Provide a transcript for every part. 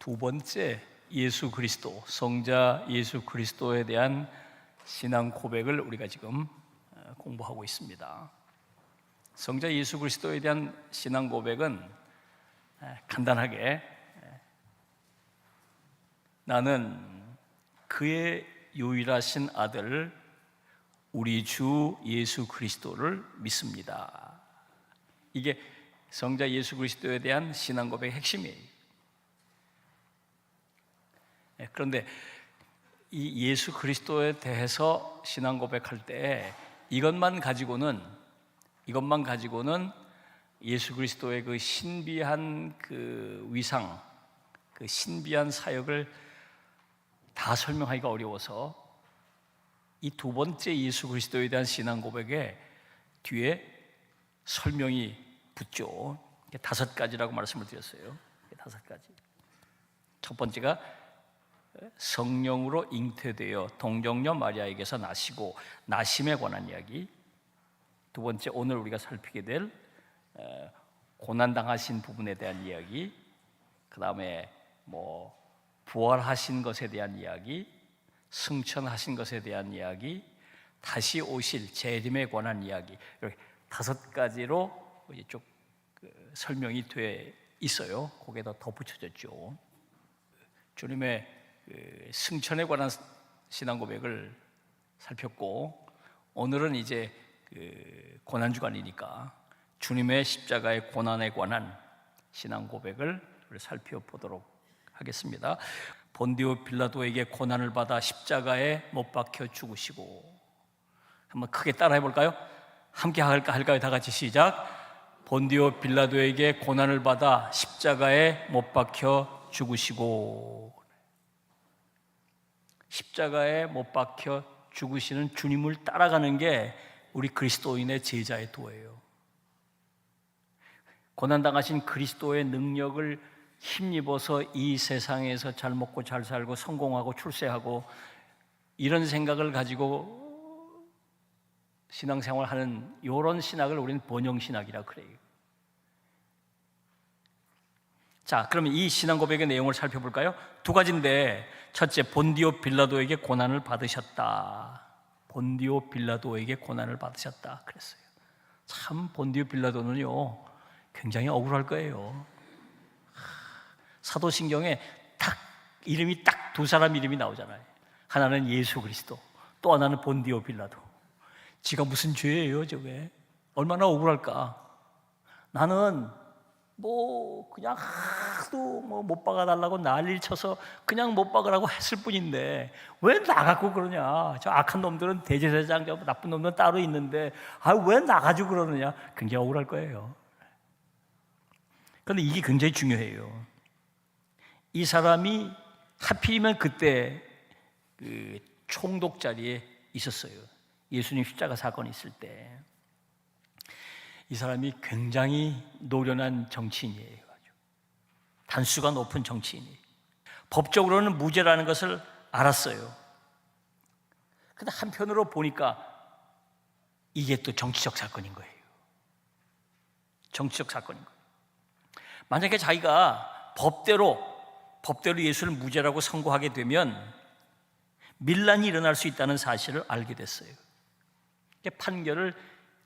두 번째 예수 그리스도, 성자 예수 그리스도에 대한 신앙 고백을 우리가 지금 공부하고 있습니다. 성자 예수 그리스도에 대한 신앙 고백은 간단하게 나는 그의 유일하신 아들 우리 주 예수 그리스도를 믿습니다. 이게 성자 예수 그리스도에 대한 신앙 고백의 핵심이에요. 그런데 이 예수 그리스도에 대해서 신앙 고백할 때 이것만 가지고는 예수 그리스도의 그 신비한 그 위상, 그 신비한 사역을 다 설명하기가 어려워서 이 두 번째 예수 그리스도에 대한 신앙 고백에 뒤에 설명이 붙죠. 5가지라고 말씀을 드렸어요. 5가지. 첫 번째가 성령으로 잉태되어 동정녀 마리아에게서 나시고 나심에 관한 이야기. 두 번째, 오늘 우리가 살피게 될 고난당하신 부분에 대한 이야기. 그 다음에 부활하신 것에 대한 이야기, 승천하신 것에 대한 이야기, 다시 오실 재림에 관한 이야기. 이렇게 5가지로 쭉 설명이 돼 있어요. 거기에다 덧붙여졌죠. 주님의 승천에 관한 신앙 고백을 살폈고, 오늘은 이제 고난주간이니까 주님의 십자가의 고난에 관한 신앙 고백을 살펴보도록 하겠습니다. 본디오 빌라도에게 고난을 받아 십자가에 못 박혀 죽으시고, 한번 크게 따라해 볼까요? 함께 할까요? 다 같이 시작. 본디오 빌라도에게 고난을 받아 십자가에 못 박혀 죽으시고. 십자가에 못 박혀 죽으시는 주님을 따라가는 게 우리 그리스도인의 제자의 도예요. 고난당하신 그리스도의 능력을 힘입어서 이 세상에서 잘 먹고 잘 살고 성공하고 출세하고 이런 생각을 가지고 신앙생활하는 이런 신학을 우리는 번영신학이라 그래요. 자, 그러면 이 신앙 고백의 내용을 살펴볼까요? 2가지인데, 첫째, 본디오 빌라도에게 고난을 받으셨다. 본디오 빌라도에게 고난을 받으셨다 그랬어요. 참 본디오 빌라도는요 굉장히 억울할 거예요. 사도신경에 이름이 딱 2사람 이름이 나오잖아요. 하나는 예수 그리스도, 또 하나는 본디오 빌라도. 지가 무슨 죄예요 저게? 얼마나 억울할까. 나는 그냥 하도 못 박아달라고 난리를 쳐서 그냥 못 박으라고 했을 뿐인데 왜 나 갖고 그러냐. 저 악한 놈들은 대제사장, 저 나쁜 놈들은 따로 있는데 왜 나 가지고 그러느냐. 굉장히 억울할 거예요. 그런데 이게 굉장히 중요해요. 이 사람이 하필이면 그때 그 총독 자리에 있었어요. 예수님 십자가 사건이 있을 때. 이 사람이 굉장히 노련한 정치인이에요. 단수가 높은 정치인이에요. 법적으로는 무죄라는 것을 알았어요. 그런데 한편으로 보니까 이게 또 정치적 사건인 거예요. 정치적 사건인 거예요. 만약에 자기가 법대로 예수를 무죄라고 선고하게 되면 밀란이 일어날 수 있다는 사실을 알게 됐어요.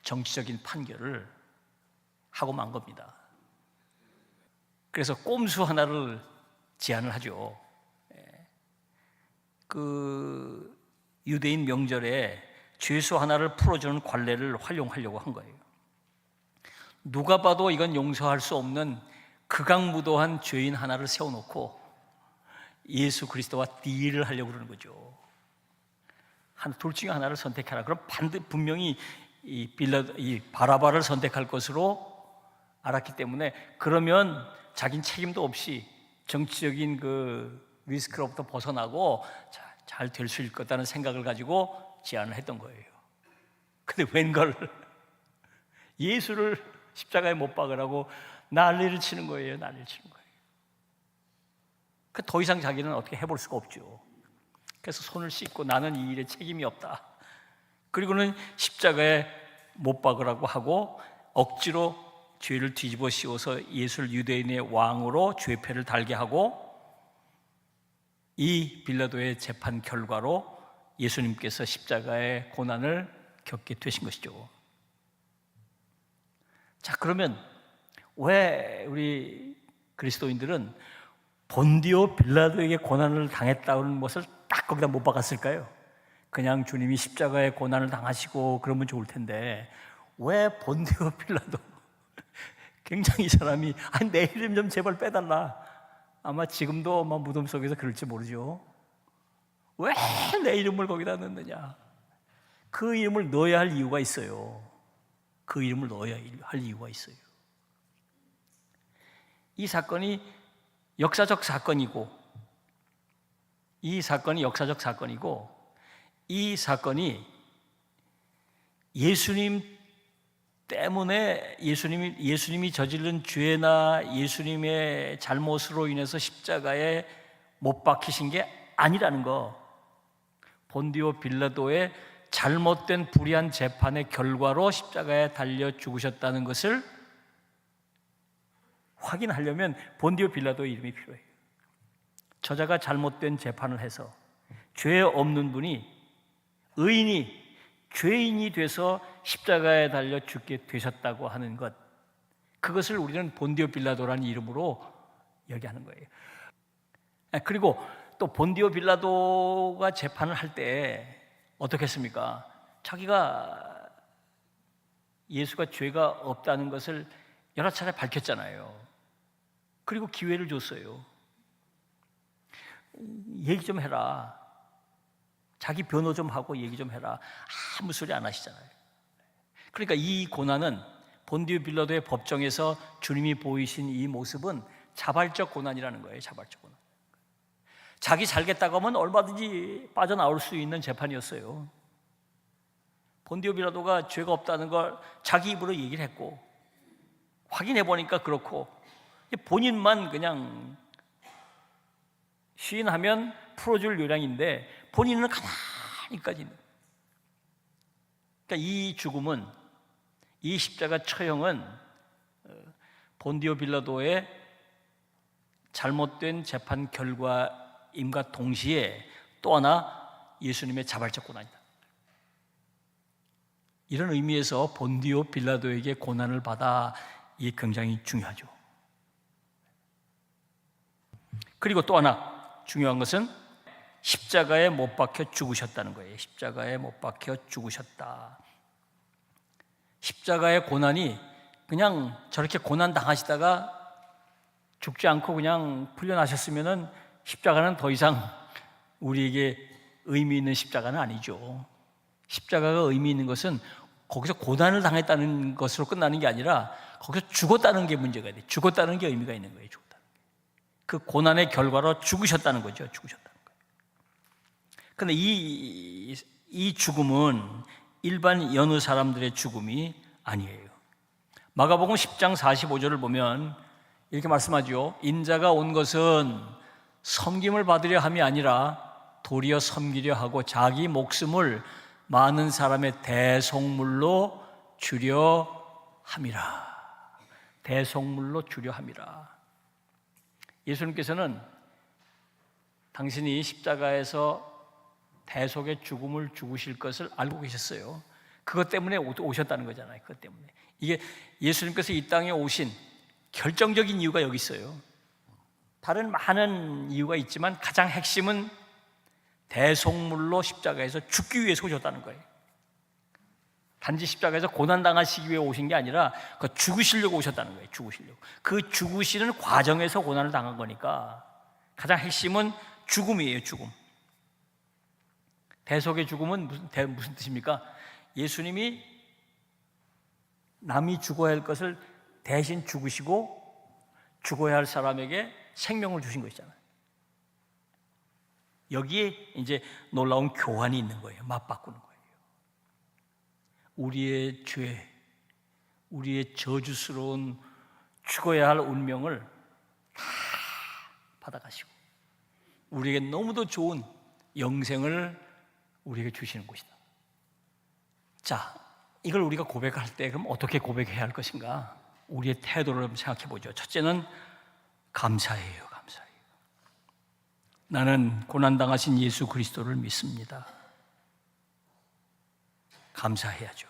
정치적인 판결을 하고 만 겁니다. 그래서 꼼수 하나를 제안을 하죠. 그 유대인 명절에 죄수 하나를 풀어주는 관례를 활용하려고 한 거예요. 누가 봐도 이건 용서할 수 없는 극악무도한 죄인 하나를 세워놓고 예수 그리스도와 딜을 하려고 그러는 거죠. 둘 중에 하나를 선택하라. 그럼 분명히 이 바라바를 선택할 것으로 알았기 때문에, 그러면 자긴 책임도 없이 정치적인 그 리스크로부터 벗어나고 잘 될 수 있을 거다는 생각을 가지고 제안을 했던 거예요. 근데 웬걸 예수를 십자가에 못 박으라고 난리를 치는 거예요. 더 이상 자기는 어떻게 해볼 수가 없죠. 그래서 손을 씻고 나는 이 일에 책임이 없다. 그리고는 십자가에 못 박으라고 하고 억지로 죄를 뒤집어 씌워서 예수를 유대인의 왕으로 죄패를 달게 하고 이 빌라도의 재판 결과로 예수님께서 십자가의 고난을 겪게 되신 것이죠. 자, 그러면 왜 우리 그리스도인들은 본디오 빌라도에게 고난을 당했다는 것을 딱 거기다 못 박았을까요? 그냥 주님이 십자가의 고난을 당하시고 그러면 좋을 텐데 왜 본디오 빌라도 굉장히 이 사람이 내 이름 좀 제발 빼달라, 아마 지금도 아마 무덤 속에서 그럴지 모르죠. 왜 내 이름을 거기다 넣느냐? 그 이름을 넣어야 할 이유가 있어요. 그 이름을 넣어야 할 이유가 있어요. 이 사건이 역사적 사건이고, 이 사건이 역사적 사건이고, 이 사건이 예수님 때문에 예수님이 저지른 죄나 예수님의 잘못으로 인해서 십자가에 못 박히신 게 아니라는 거, 본디오 빌라도의 잘못된 불의한 재판의 결과로 십자가에 달려 죽으셨다는 것을 확인하려면 본디오 빌라도의 이름이 필요해요. 저자가 잘못된 재판을 해서 죄 없는 분이, 의인이 죄인이 돼서 십자가에 달려 죽게 되셨다고 하는 것, 그것을 우리는 본디오 빌라도라는 이름으로 얘기하는 거예요. 그리고 또 본디오 빌라도가 재판을 할 때 어떻게 했습니까? 자기가 예수가 죄가 없다는 것을 여러 차례 밝혔잖아요. 그리고 기회를 줬어요. 얘기 좀 해라, 자기 변호 좀 하고 얘기 좀 해라. 아무 소리 안 하시잖아요. 그러니까 이 고난은, 본디오 빌라도의 법정에서 주님이 보이신 이 모습은 자발적 고난이라는 거예요. 자발적 고난. 자기 살겠다고 하면 얼마든지 빠져나올 수 있는 재판이었어요. 본디오 빌라도가 죄가 없다는 걸 자기 입으로 얘기를 했고, 확인해 보니까 그렇고, 본인만 그냥 시인하면 풀어줄 요량인데 본인은 가만히까지 있는. 그러니까 이 죽음은, 이 십자가 처형은 본디오 빌라도의 잘못된 재판 결과임과 동시에 또 하나 예수님의 자발적 고난이다. 이런 의미에서 본디오 빌라도에게 고난을 받아, 이게 굉장히 중요하죠. 그리고 또 하나 중요한 것은 십자가에 못 박혀 죽으셨다는 거예요. 십자가에 못 박혀 죽으셨다. 십자가의 고난이 그냥 저렇게 고난 당하시다가 죽지 않고 그냥 풀려나셨으면은 십자가는 더 이상 우리에게 의미 있는 십자가는 아니죠. 십자가가 의미 있는 것은 거기서 고난을 당했다는 것으로 끝나는 게 아니라 거기서 죽었다는 게 문제가 돼. 죽었다는 게 의미가 있는 거예요. 죽었다는 게. 그 고난의 결과로 죽으셨다는 거죠. 죽으셨다는 거예요. 그런데 이 죽음은 일반 여느 사람들의 죽음이 아니에요. 마가복음 10장 45절을 보면 이렇게 말씀하죠. 인자가 온 것은 섬김을 받으려 함이 아니라 도리어 섬기려 하고 자기 목숨을 많은 사람의 대속물로 주려 함이라. 대속물로 주려 함이라. 예수님께서는 당신이 십자가에서 대속의 죽음을 죽으실 것을 알고 계셨어요. 그것 때문에 오셨다는 거잖아요. 그것 때문에. 이게 예수님께서 이 땅에 오신 결정적인 이유가 여기 있어요. 다른 많은 이유가 있지만 가장 핵심은 대속물로 십자가에서 죽기 위해서 오셨다는 거예요. 단지 십자가에서 고난당하시기 위해 오신 게 아니라 그 죽으시려고 오셨다는 거예요. 죽으시려고. 그 죽으시는 과정에서 고난을 당한 거니까 가장 핵심은 죽음이에요. 죽음. 대속의 죽음은 무슨 뜻입니까? 예수님이 남이 죽어야 할 것을 대신 죽으시고 죽어야 할 사람에게 생명을 주신 것이잖아요. 여기에 이제 놀라운 교환이 있는 거예요. 맞바꾸는 거예요. 우리의 죄, 우리의 저주스러운 죽어야 할 운명을 다 받아가시고 우리에게 너무도 좋은 영생을 우리에게 주시는 것이다. 자, 이걸 우리가 고백할 때 그럼 어떻게 고백해야 할 것인가? 우리의 태도를 생각해 보죠. 첫째는 감사해요. 감사해요. 나는 고난당하신 예수 그리스도를 믿습니다. 감사해야죠.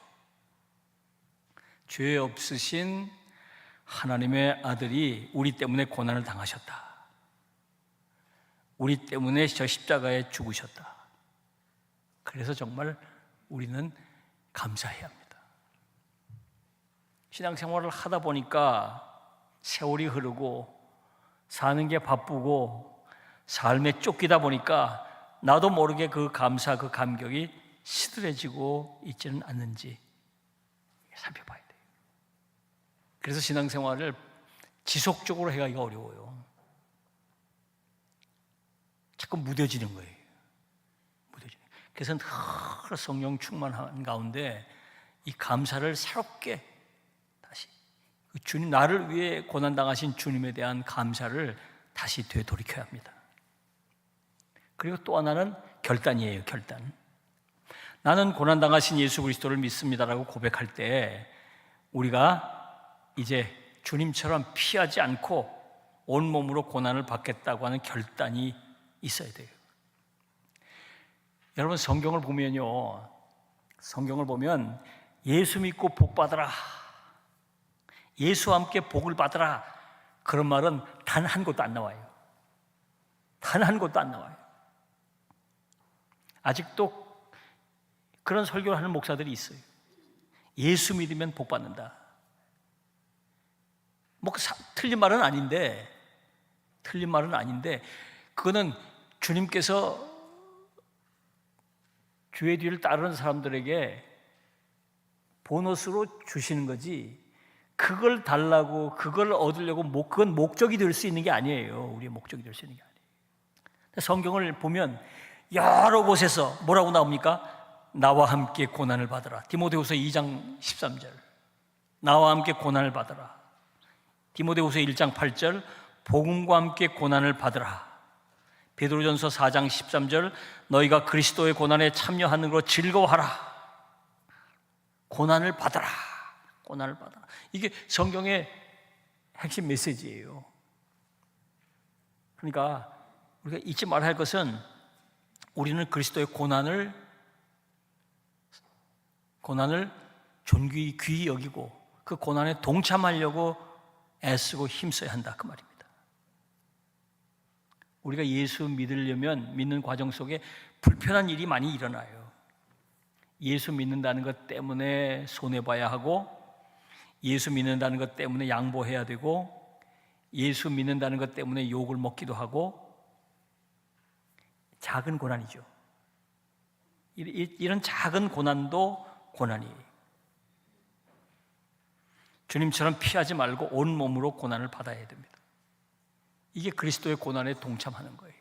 죄 없으신 하나님의 아들이 우리 때문에 고난을 당하셨다. 우리 때문에 저 십자가에 죽으셨다. 그래서 정말 우리는 감사해야 합니다. 신앙생활을 하다 보니까 세월이 흐르고 사는 게 바쁘고 삶에 쫓기다 보니까 나도 모르게 그 감사, 그 감격이 시들해지고 있지는 않는지 살펴봐야 돼요. 그래서 신앙생활을 지속적으로 해가기가 어려워요. 자꾸 무뎌지는 거예요. 무뎌지는. 그래서 늘 성령 충만한 가운데 이 감사를 새롭게 다시 주님, 나를 위해 고난당하신 주님에 대한 감사를 다시 되돌이켜야 합니다. 그리고 또 하나는 결단이에요. 결단. 나는 고난당하신 예수 그리스도를 믿습니다라고 고백할 때 우리가 이제 주님처럼 피하지 않고 온몸으로 고난을 받겠다고 하는 결단이 있어야 돼요. 여러분, 성경을 보면요, 성경을 보면 예수 믿고 복 받으라, 예수와 함께 복을 받으라, 그런 말은 단 한 곳도 안 나와요. 단 한 곳도 안 나와요. 아직도 그런 설교를 하는 목사들이 있어요. 예수 믿으면 복 받는다. 뭐 틀린 말은 아닌데, 그거는 주님께서 주의 뒤를 따르는 사람들에게 보너스로 주시는 거지, 그걸 달라고, 그걸 얻으려고, 그건 목적이 될 수 있는 게 아니에요. 우리의 목적이 될 수 있는 게 아니에요. 성경을 보면 여러 곳에서 뭐라고 나옵니까? 나와 함께 고난을 받으라. 디모데후서 2장 13절. 나와 함께 고난을 받으라. 디모데후서 1장 8절. 복음과 함께 고난을 받으라. 베드로전서 4장 13절. 너희가 그리스도의 고난에 참여하는 것으로 즐거워하라. 고난을 받으라. 고난을 받아라. 이게 성경의 핵심 메시지예요. 그러니까 우리가 잊지 말아야 할 것은 우리는 그리스도의 고난을 존귀히 귀히 여기고 그 고난에 동참하려고 애쓰고 힘써야 한다, 그 말입니다. 우리가 예수 믿으려면 믿는 과정 속에 불편한 일이 많이 일어나요. 예수 믿는다는 것 때문에 손해봐야 하고, 예수 믿는다는 것 때문에 양보해야 되고, 예수 믿는다는 것 때문에 욕을 먹기도 하고, 작은 고난이죠. 이런 작은 고난도 고난이에요. 주님처럼 피하지 말고 온몸으로 고난을 받아야 됩니다. 이게 그리스도의 고난에 동참하는 거예요.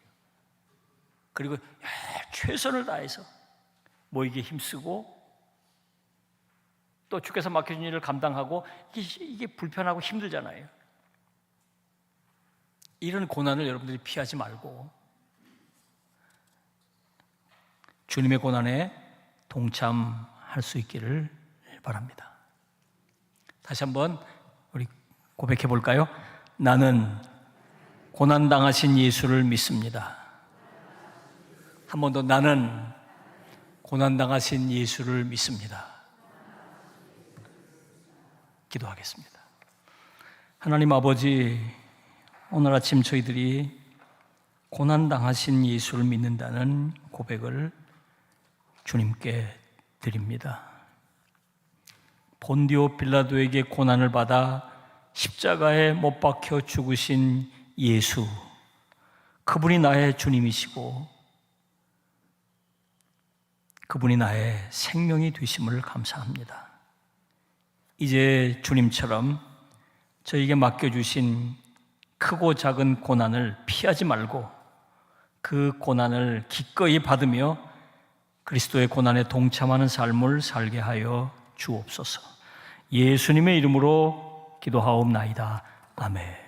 그리고 최선을 다해서 모이게 힘쓰고, 또 주께서 맡겨준 일을 감당하고, 이게 불편하고 힘들잖아요. 이런 고난을 여러분들이 피하지 말고 주님의 고난에 동참할 수 있기를 바랍니다. 다시 한번 우리 고백해 볼까요? 나는 고난당하신 예수를 믿습니다. 한 번 더, 나는 고난당하신 예수를 믿습니다. 기도하겠습니다. 하나님 아버지, 오늘 아침 저희들이 고난당하신 예수를 믿는다는 고백을 주님께 드립니다. 본디오 빌라도에게 고난을 받아 십자가에 못 박혀 죽으신 예수, 그분이 나의 주님이시고 그분이 나의 생명이 되심을 감사합니다. 이제 주님처럼 저에게 맡겨주신 크고 작은 고난을 피하지 말고 그 고난을 기꺼이 받으며 그리스도의 고난에 동참하는 삶을 살게 하여 주옵소서. 예수님의 이름으로 기도하옵나이다. 아멘.